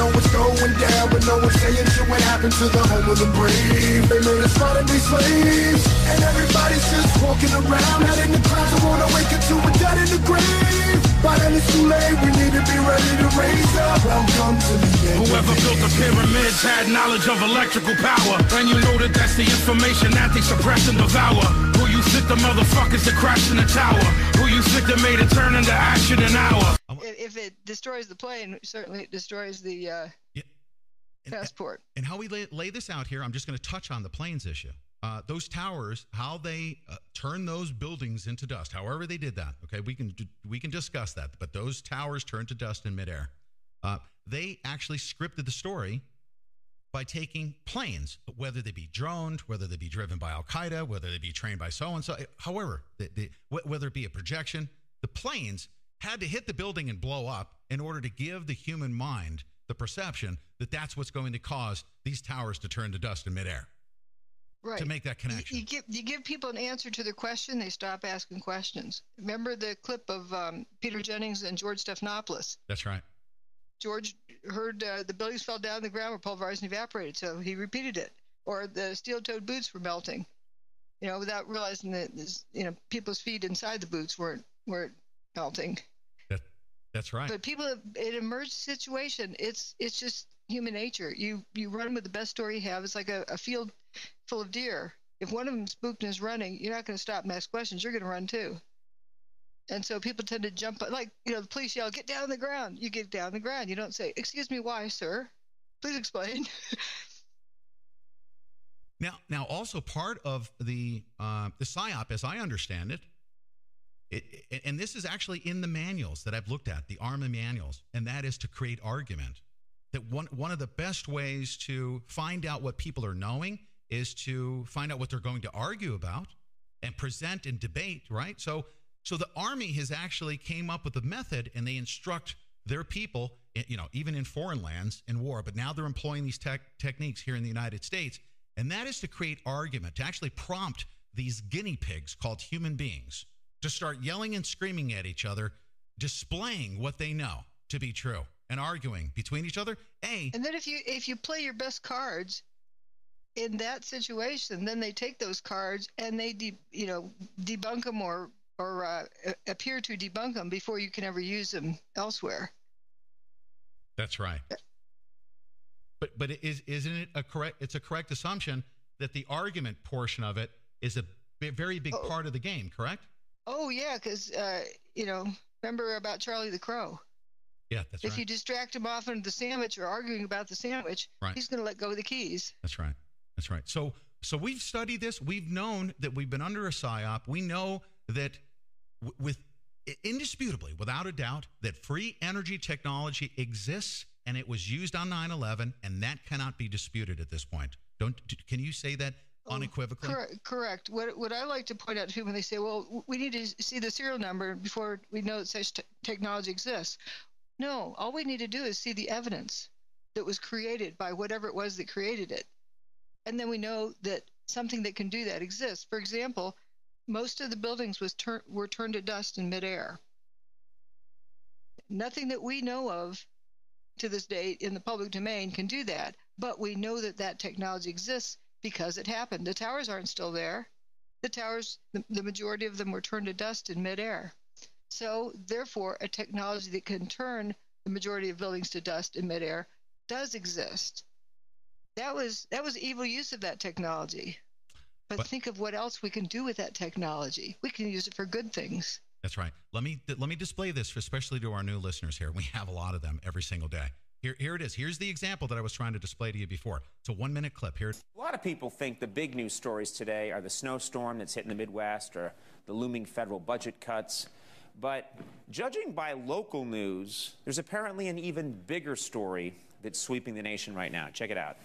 know what's going down, but no one's saying shit. What happened to the home of the brave? They made us fight and be slaves, and everybody's just walking around out in the clouds. I wanna wake up to a dead in the grave. By then it's too late, we need to be ready to raise up. Welcome to the end. Whoever built the pyramids had knowledge of electrical power, and you know that that's the information that they suppress and devour. Who you think the motherfuckers that crashed in the tower? Who you think that made it turn into action in an hour? If it destroys the plane, certainly it destroys the passport. And how we lay this out here, I'm just going to touch on the planes issue. Those towers, how they turn those buildings into dust, however they did that. Okay, we can discuss that. But those towers turned to dust in midair. They actually scripted the story by taking planes, whether they be droned, whether they be driven by Al Qaeda, whether they be trained by so and so, however, whether it be a projection, the planes had to hit the building and blow up in order to give the human mind the perception that that's what's going to cause these towers to turn to dust in midair. Right. To make that connection. You give people an answer to their question, they stop asking questions. Remember the clip of Peter Jennings and George Stephanopoulos? That's right. George heard the buildings fell down, the ground were pulverized and evaporated, so he repeated it. Or the steel-toed boots were melting, without realizing that people's feet inside the boots weren't melting. That's right. But people, in an emergency situation, it's just human nature. You run with the best story you have. It's like a field full of deer. If one of them spooked and is running, you're not going to stop and ask questions. You're going to run too. And so people tend to jump, like, the police yell, "Get down on the ground." You get down on the ground. You don't say, "Excuse me, why, sir? Please explain." Now, also part of the Psyop, as I understand it, and this is actually in the manuals that I've looked at, the Army manuals, and that is to create argument. That one of the best ways to find out what people are knowing is to find out what they're going to argue about and present and debate, right? So the Army has actually came up with a method, and they instruct their people, even in foreign lands in war, but now they're employing these techniques here in the United States, and that is to create argument, to actually prompt these guinea pigs called human beings to start yelling and screaming at each other, displaying what they know to be true and arguing between each other. And then if you play your best cards in that situation, then they take those cards and they debunk them or appear to debunk them before you can ever use them elsewhere. That's right. But isn't it it's a correct assumption that the argument portion of it is a very big part of the game, correct? Oh, yeah, because, remember about Charlie the Crow? Yeah, that's right. If you distract him off into the sandwich or arguing about the sandwich, right, he's going to let go of the keys. That's right. That's right. So we've studied this. We've known that we've been under a psyop. We know that indisputably, without a doubt, that free energy technology exists, and it was used on 9/11, and that cannot be disputed at this point. Can you say that unequivocally? Correct. What I like to point out to people when they say, well, we need to see the serial number before we know that such technology exists. No, all we need to do is see the evidence that was created by whatever it was that created it. And then we know that something that can do that exists. For example, most of the buildings were turned to dust in midair. Nothing that we know of to this date in the public domain can do that, but we know that technology exists because it happened. The towers aren't still there. The towers, the majority of them were turned to dust in midair. So therefore, a technology that can turn the majority of buildings to dust in midair does exist. That was evil use of that technology. But think of what else we can do with that technology. We can use it for good things. That's right. Let me display this, especially to our new listeners here. We have a lot of them every single day. Here it is. Here's the example that I was trying to display to you before. It's a 1-minute clip. Here. A lot of people think the big news stories today are the snowstorm that's hitting the Midwest or the looming federal budget cuts. But judging by local news, there's apparently an even bigger story that's sweeping the nation right now. Check it out.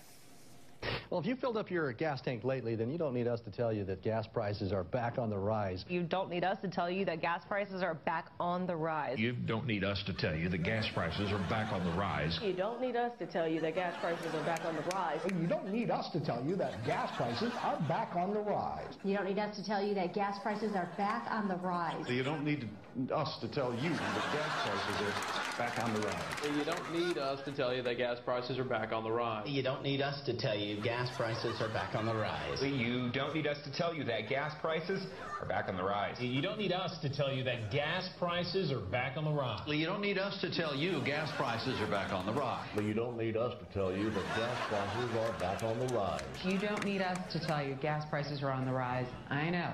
Well, if you filled up your gas tank lately, then you don't need us to tell you that gas prices are back on the rise. You don't need us to tell you that gas prices are back on the rise. You don't need us to tell you that gas prices are back on the rise. You don't need us to tell you that gas prices are back on the rise. You don't need us to tell you that gas prices are back on the rise. You don't need us to tell you that gas prices are back on the rise. You don't need us to tell you that gas prices are back on the rise. You don't need us to tell you that gas prices are back on the rise. You don't need us to tell you gas prices are back on the rise. You don't need us to tell you that gas prices are back on the rise. You don't need us to tell you that gas prices are back on the rise. You don't need us to tell you gas prices are back on the rise. You don't need us to tell you that gas prices are back on the rise. You don't need us to tell you gas prices are on the rise. I know.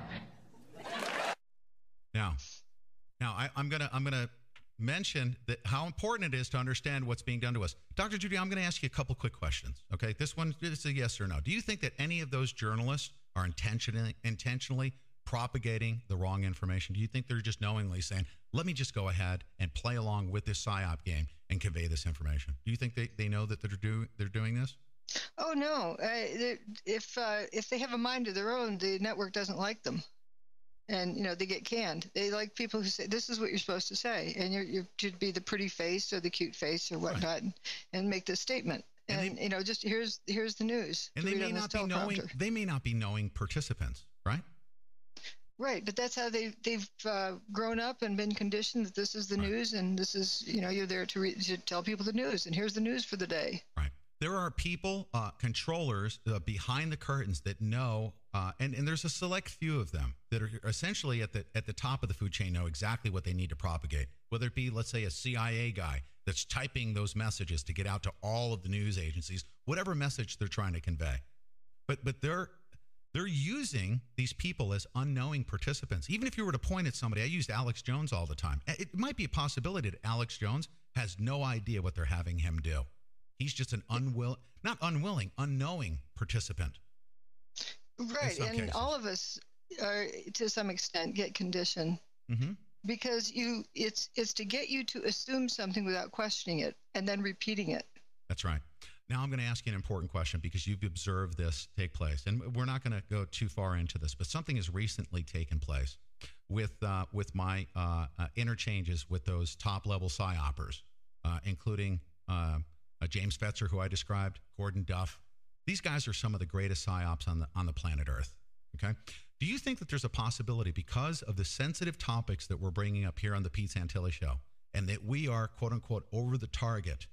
Now I'm gonna mention that how important it is to understand what's being done to us. Dr. Judy, I'm going to ask you a couple quick questions. Okay, this one is a yes or no. Do you think that any of those journalists are intentionally propagating the wrong information? Do you think they're just knowingly saying, let me just go ahead and play along with this Psyop game and convey this information? Do you think they know that they're doing this? Oh, no. If they have a mind of their own, the network doesn't like them. And, they get canned. They like people who say, this is what you're supposed to say. And you should be the pretty face or the cute face or whatnot, right, and make this statement. And just here's the news. And they may not be knowing participants, right? Right, but that's how they've grown up and been conditioned that this is the news, and this is, you're there to tell people the news, and here's the news for the day. Right. There are people, controllers behind the curtains that know, and there's a select few of them that are essentially at the top of the food chain, know exactly what they need to propagate. Whether it be, let's say, a CIA guy that's typing those messages to get out to all of the news agencies, whatever message they're trying to convey. But they're using these people as unknowing participants. Even if you were to point at somebody, I used Alex Jones all the time. It might be a possibility that Alex Jones has no idea what they're having him do. He's just an unknowing participant. Right, and cases, all of us are, to some extent, get conditioned because it's to get you to assume something without questioning it and then repeating it. That's right. Now I'm going to ask you an important question because you've observed this take place, and we're not going to go too far into this, but something has recently taken place with my interchanges with those top-level psyopers, including James Fetzer, who I described, Gordon Duff. These guys are some of the greatest psyops on the planet Earth. Okay, do you think that there's a possibility, because of the sensitive topics that we're bringing up here on the Pete Santilli Show, and that we are quote unquote over the target,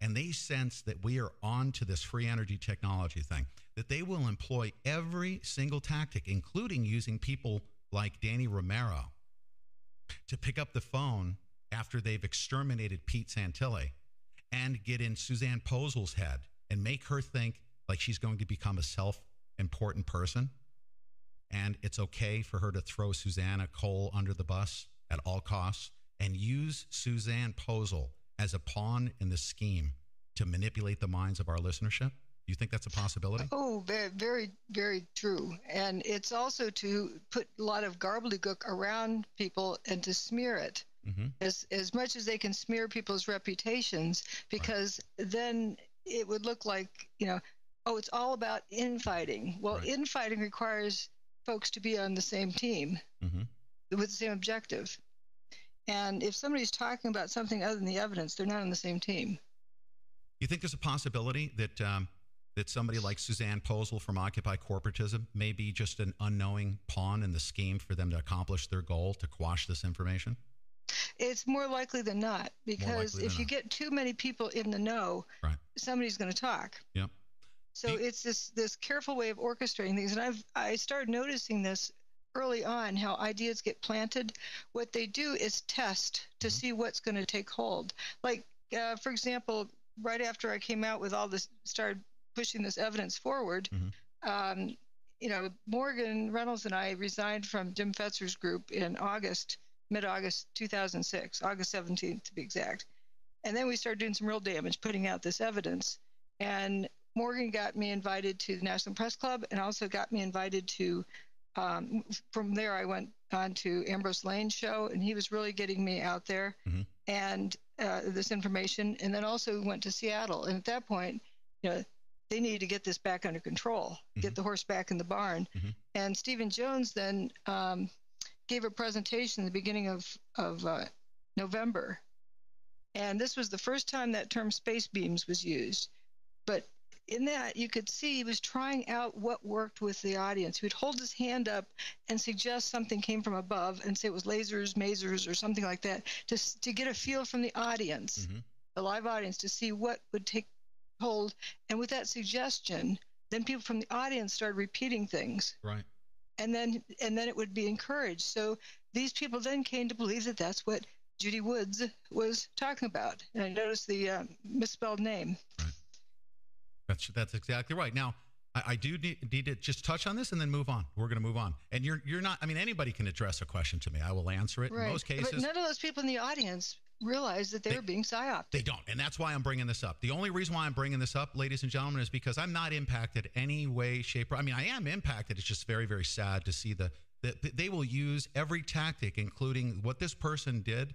and they sense that we are on to this free energy technology thing, that they will employ every single tactic, including using people like Danny Romero, to pick up the phone after they've exterminated Pete Santilli and get in Suzanne Posel's head and make her think like she's going to become a self-important person, and it's okay for her to throw Susanna Cole under the bus at all costs and use Suzanne Posel as a pawn in the scheme to manipulate the minds of our listenership? Do you think that's a possibility? Oh, very, very, very true. And it's also to put a lot of gobbledygook around people and to smear it. As much as they can smear people's reputations, because then it would look like, it's all about infighting. Well, infighting requires folks to be on the same team with the same objective. And if somebody's talking about something other than the evidence, they're not on the same team. You think there's a possibility that that somebody like Suzanne Posel from Occupy Corporatism may be just an unknowing pawn in the scheme for them to accomplish their goal to quash this information? It's more likely than not, because if you get too many people in the know, somebody's going to talk. Yep. So it's this careful way of orchestrating things. And I started noticing this early on, how ideas get planted. What they do is test to see what's going to take hold. Like, for example, right after I came out with all this, started pushing this evidence forward, Morgan Reynolds and I resigned from Jim Fetzer's group in mid-August 2006, August 17th to be exact. And then we started doing some real damage, putting out this evidence. And Morgan got me invited to the National Press Club, and also got me invited to, from there I went on to Ambrose Lane's show, and he was really getting me out there and this information. And then also went to Seattle. And at that point, they needed to get this back under control, get the horse back in the barn. And Stephen Jones then gave a presentation in the beginning of November. And this was the first time that term space beams was used. But in that, you could see he was trying out what worked with the audience. He would hold his hand up and suggest something came from above and say it was lasers, masers, or something like that, to get a feel from the audience, the live audience, to see what would take hold. And with that suggestion, then people from the audience started repeating things. Right. And then it would be encouraged. So these people then came to believe that that's what Judy Woods was talking about. And I noticed the misspelled name. Right. That's exactly right. Now, I do need to just touch on this and then move on. We're going to move on. And you're not, I mean, anybody can address a question to me. I will answer it. Right. In most cases. But none of those people in the audience realized that they were being psyoped. They don't. And that's why I'm bringing this up. The only reason why I'm bringing this up, ladies and gentlemen, is because I'm not impacted any way, shape, or I mean, I am impacted. It's just very, very sad to see that they will use every tactic, including what this person did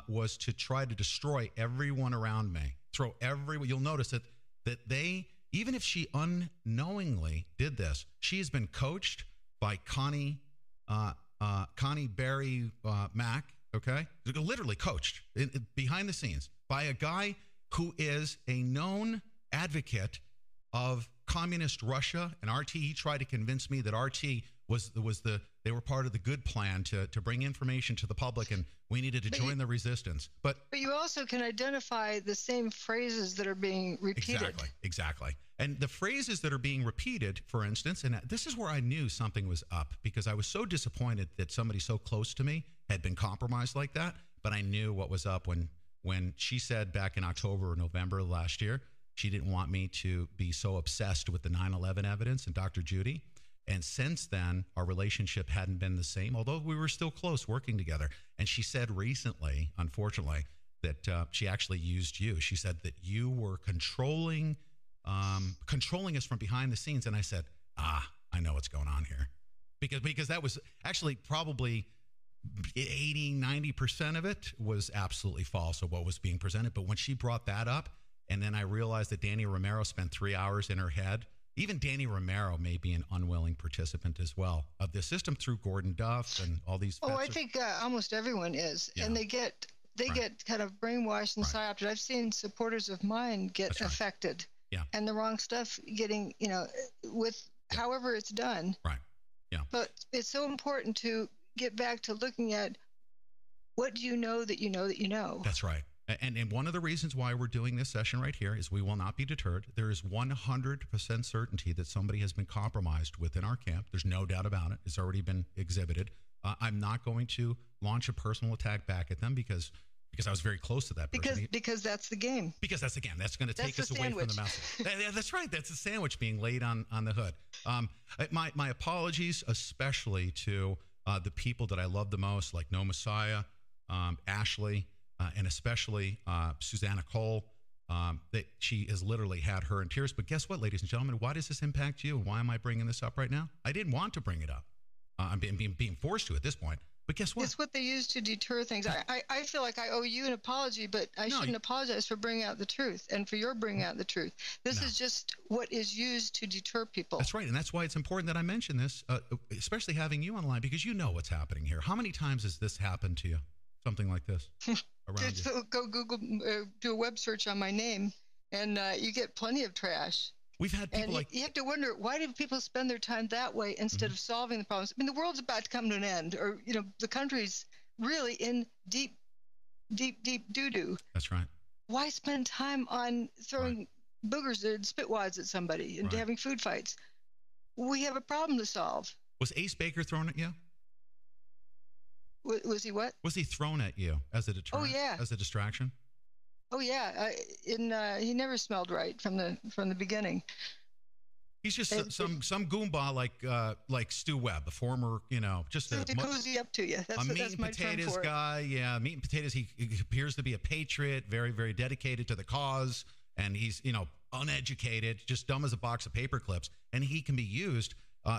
was to try to destroy everyone around me. You'll notice that they, even if she unknowingly did this, she's been coached by Connie Barry Mack, okay? Literally coached behind the scenes by a guy who is a known advocate of communist Russia and RT. He tried to convince me that RT they were part of the good plan to bring information to the public, and we needed to join the resistance. But you also can identify the same phrases that are being repeated. Exactly. And the phrases that are being repeated, for instance, and this is where I knew something was up, because I was so disappointed that somebody so close to me had been compromised like that. But I knew what was up when she said back in October or November last year, she didn't want me to be so obsessed with the 9/11 evidence and Dr. Judy. And since then, our relationship hadn't been the same, although we were still close working together. And she said recently, unfortunately, that she actually used you. She said that you were controlling us from behind the scenes. And I said, I know what's going on here. Because that was actually probably 80-90% of it was absolutely false of what was being presented. But when she brought that up, and then I realized that Danny Romero spent 3 hours in her head. Even Danny Romero may be an unwilling participant as well of the system through Gordon Duff and all these. I think almost everyone is, and they get kind of brainwashed and psyoped. I've seen supporters of mine get affected, and the wrong stuff getting, with however it's done. Right. Yeah. But it's so important to get back to looking at what do you know that you know that you know. That's right. And one of the reasons why we're doing this session right here is we will not be deterred. There is 100% certainty that somebody has been compromised within our camp. There's no doubt about it. It's already been exhibited. I'm not going to launch a personal attack back at them because I was very close to that person. Because that's the game. Because that's the game. That's going to take us away from the message. That's right. That's a sandwich being laid on the hood. My apologies, especially to the people that I love the most, like No Messiah, Ashley, and especially Susanna Cole, that she has literally had her in tears. But guess what, ladies and gentlemen? Why does this impact you? And why am I bringing this up right now? I didn't want to bring it up. I'm being forced to at this point. But guess what? It's what they use to deter things. I feel like I owe you an apology, but I shouldn't apologize for bringing out the truth and for your bringing out the truth. This is just what is used to deter people. That's right. And that's why it's important that I mention this, especially having you online, because you know what's happening here. How many times has this happened to you? Something like this? Just go Google, do a web search on my name, and you get plenty of trash. We've had people you have to wonder, why do people spend their time that way instead of solving the problems? I mean, the world's about to come to an end, or the country's really in deep doo-doo. That's right. Why spend time on throwing boogers and spitwads at somebody and having food fights? We have a problem to solve. Was Ace Baker thrown at you? Was he what? Was he thrown at you as a deterrent? Oh, yeah. As a distraction? Oh, yeah. He never smelled right from the beginning. He's just some goomba like Stu Webb, a former, just to cozy up to you. That's meat and potatoes guy. Yeah, meat and potatoes. He appears to be a patriot, very, very dedicated to the cause, and he's uneducated, just dumb as a box of paper clips, and he can be used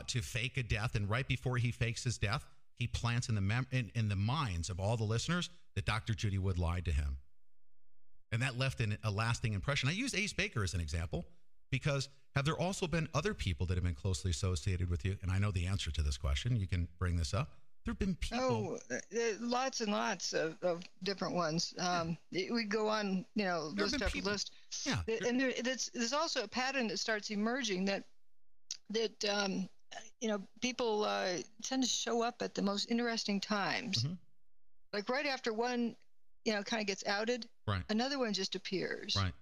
to fake a death. And right before he fakes his death, he plants in the minds of all the listeners that Dr. Judy Wood lied to him. And that left a lasting impression. I use Ace Baker as an example Because have there also been other people that have been closely associated with you? And I know the answer to this question. You can bring this up. There have been people. Lots and lots of different ones. We go on, list after list. Yeah. And there's also a pattern that starts emerging that people tend to show up at the most interesting times. Like right after one, kind of gets outed, right. Another one just appears. Right.